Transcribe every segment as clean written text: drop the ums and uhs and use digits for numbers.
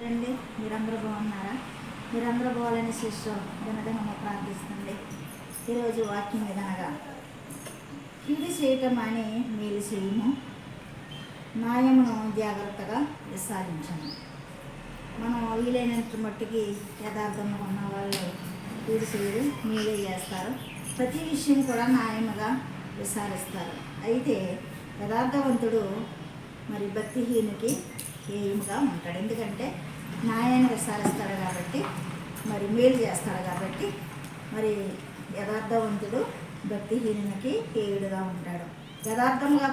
రండి, మీరందరూ బాగున్నారా? మీరందరూ బాగాలని శిష్యం దినదినము ప్రార్థిస్తుంది. ఈరోజు వాక్యం విధనగా కీడు చేయటం అని మేలు చేయము, న్యాయమును జాగ్రత్తగా విసారించము. మనం వీలైనంత మట్టికి యథార్థంగా ఉన్న వాళ్ళు కీడు చేయరు, మేలే చేస్తారు. ప్రతి విషయం కూడా న్యాయముగా విసారిస్తారు. అయితే యథార్థవంతుడు మరి భక్తిహీనుకి హేయముగా ఉంటాడు. ఎందుకంటే న్యాయాన్ని విసారిస్తాడు కాబట్టి, మరి మేలు చేస్తాడు కాబట్టి, మరి యథార్థవంతుడు భక్తిహీనునికి హేయుడుగా ఉంటాడు. యథార్థంగా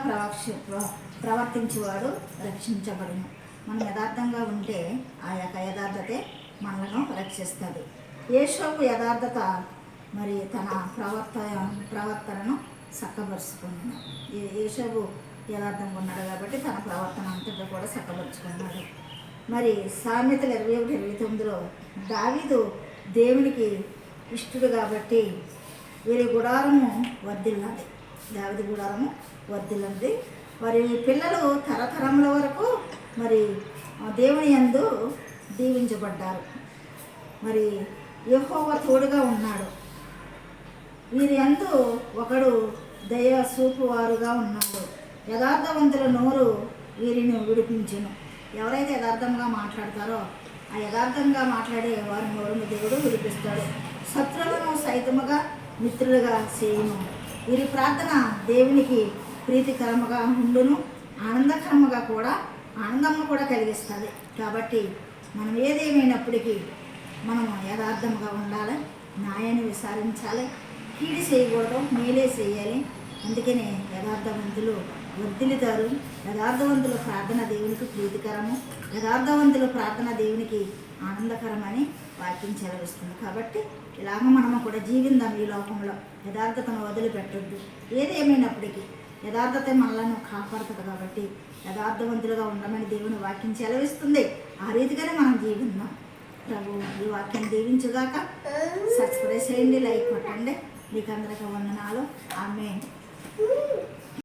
ప్రవర్తించేవాడు రక్షించబడును. మనం యథార్థంగా ఉంటే ఆ యొక్క యథార్థతే మనలను రక్షిస్తుంది. యేషోబు యథార్థత మరి తన ప్రవర్తనను చక్కబరుచుకున్నాడు. యేషోబు యథార్థంగా ఉన్నాడు కాబట్టి తన ప్రవర్తన అంతటా కూడా చక్కబరుచుకున్నాడు. మరి సామెతలు 21:29 దావీదు దేవునికి ఇష్టడు కాబట్టి వీరి గుడారము వర్ధిల్లాలి. దావీదు గుడారము వర్ధిల్లంది. మరి పిల్లలు తరతరముల వరకు మరి దేవుని యందు దీవించబడ్డారు. మరి యెహోవా తోడుగా ఉన్నాడు. వీరి యందు ఒకడు దయ చూపువారుగా ఉన్నాడు. యథార్థవంతుల నోరు వీరిని విడిపించును. ఎవరైతే యథార్థంగా మాట్లాడతారో ఆ యథార్థంగా మాట్లాడే వారి నోరును దేవుడు విడిపిస్తాడు. శత్రువులను సైతముగా మిత్రులుగా చేయును. వీరి ప్రార్థన దేవునికి ప్రీతికరముగా ఉండును, ఆనందకరముగా కూడా ఆనందము కూడా కలిగిస్తుంది. కాబట్టి మనం ఏదేమైనప్పటికీ మనము యథార్థముగా ఉండాలి, న్యాయాన్ని విసారించాలి, కీడు చేయకూడదు, మేలే చేయాలి. అందుకనే యథార్థవంతులు వర్ధిల్లుతారు. యథార్థవంతుల ప్రార్థన దేవునికి ప్రీతికరము, యథార్థవంతుల ప్రార్థన దేవునికి ఆనందకరమని వాక్యం చెలవిస్తుంది. కాబట్టి ఇలాగ మనము కూడా జీవిందాం ఈ లోకంలో. యథార్థతను వదిలిపెట్టొద్దు. ఏదేమైనప్పటికీ యథార్థత మనలను కాపాడుతుంది. కాబట్టి యథార్థవంతులుగా ఉండమని దేవుని వాక్యం చెలవిస్తుంది. ఆ రీతిగానే మనం జీవిందాం. ప్రభు ఈ వాక్యం దీవించుగాక. సబ్స్క్రైబ్ చేయండి, లైక్ కొట్టండి. మీకు అందరికీ వందనాలు. ఆమేన్.